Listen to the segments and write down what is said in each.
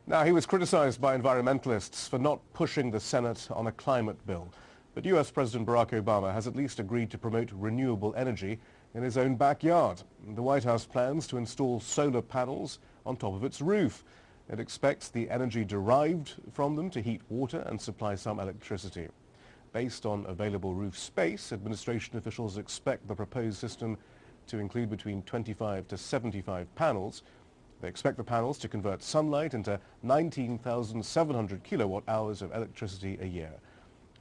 Now, he was criticized by environmentalists for not pushing the Senate on a climate bill. But US President Barack Obama has at least agreed to promote renewable energy in his own backyard. The White House plans to install solar panels on top of its roof. It expects the energy derived from them to heat water and supply some electricity. Based on available roof space, administration officials expect the proposed system to include between 25 to 75 panels. They expect the panels to convert sunlight into 19,700 kilowatt hours of electricity a year.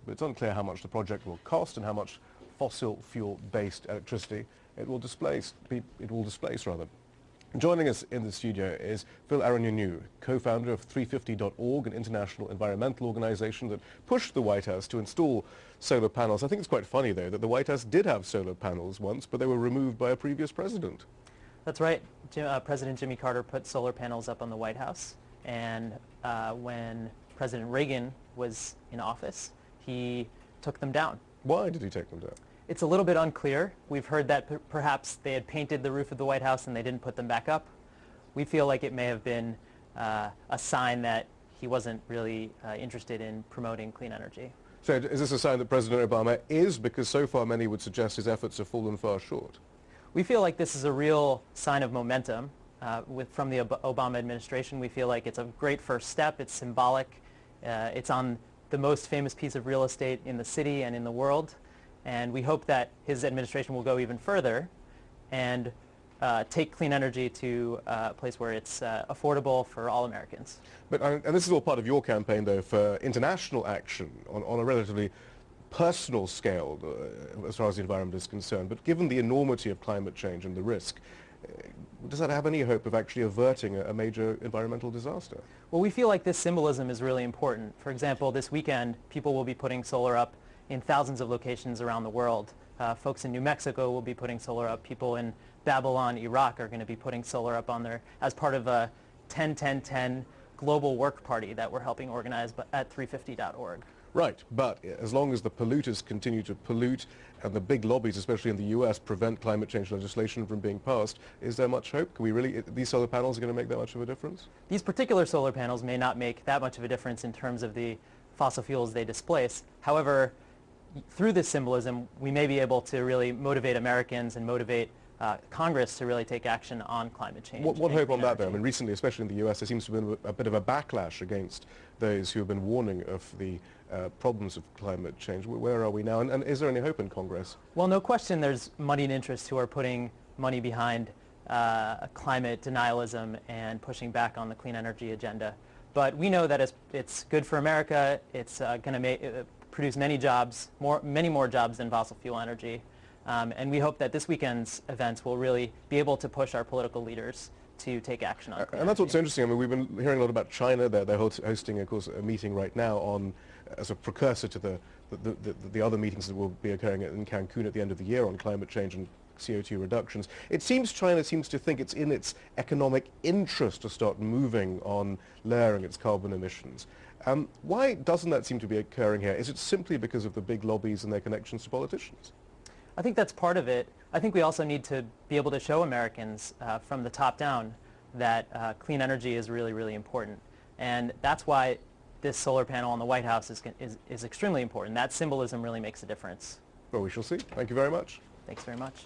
But it's unclear how much the project will cost and how much fossil fuel-based electricity it will displace. Joining us in the studio is Phil Aranyanu, co-founder of 350.org, an international environmental organization that pushed the White House to install solar panels. I think it's quite funny, though, that the White House did have solar panels once, but they were removed by a previous president. That's right. President Jimmy Carter put solar panels up on the White House, and when President Reagan was in office, he took them down. Why did he take them down? It's a little bit unclear. We've heard that perhaps they had painted the roof of the White House and they didn't put them back up. We feel like it may have been a sign that he wasn't really interested in promoting clean energy. So is this a sign that President Obama is? Because so far many would suggest his efforts have fallen far short. We feel like this is a real sign of momentum from the Obama administration. We feel like it's a great first step. It's symbolic. It's on the most famous piece of real estate in the city and in the world. And we hope that his administration will go even further and take clean energy to a place where it's affordable for all Americans. But, and this is all part of your campaign, though, for international action on a relatively personal scale as far as the environment is concerned. But given the enormity of climate change and the risk, does that have any hope of actually averting a major environmental disaster? Well, we feel like this symbolism is really important. For example, this weekend, people will be putting solar up in thousands of locations around the world. Folks in New Mexico will be putting solar up. People in Babylon, Iraq are going to be putting solar up on there as part of a 10-10-10 global work party that we're helping organize at 350.org. Right, but as long as the polluters continue to pollute and the big lobbies, especially in the US, prevent climate change legislation from being passed, is there much hope? Can we really, these solar panels are going to make that much of a difference? These particular solar panels may not make that much of a difference in terms of the fossil fuels they displace. However, through this symbolism, we may be able to really motivate Americans and motivate Congress to really take action on climate change. What hope on that, though? I mean, recently, especially in the US, there seems to have been a bit of a backlash against those who have been warning of the problems of climate change. Where are we now? And is there any hope in Congress? Well, no question there's moneyed interests who are putting money behind climate denialism and pushing back on the clean energy agenda. But we know that it's good for America. It's going to produce many more jobs than fossil fuel energy. And we hope that this weekend's events will really be able to push our political leaders to take action on climate. And that's what's interesting. I mean, we've been hearing a lot about China. They're hosting, of course, a meeting right now on as a precursor to the other meetings that will be occurring in Cancun at the end of the year on climate change and CO2 reductions. It seems China seems to think it's in its economic interest to start moving on lowering its carbon emissions. Why doesn't that seem to be occurring here? Is it simply because of the big lobbies and their connections to politicians? I think that's part of it. I think we also need to be able to show Americans from the top down that clean energy is really, really important. And that's why this solar panel on the White House is extremely important. That symbolism really makes a difference. Well, we shall see. Thank you very much. Thanks very much.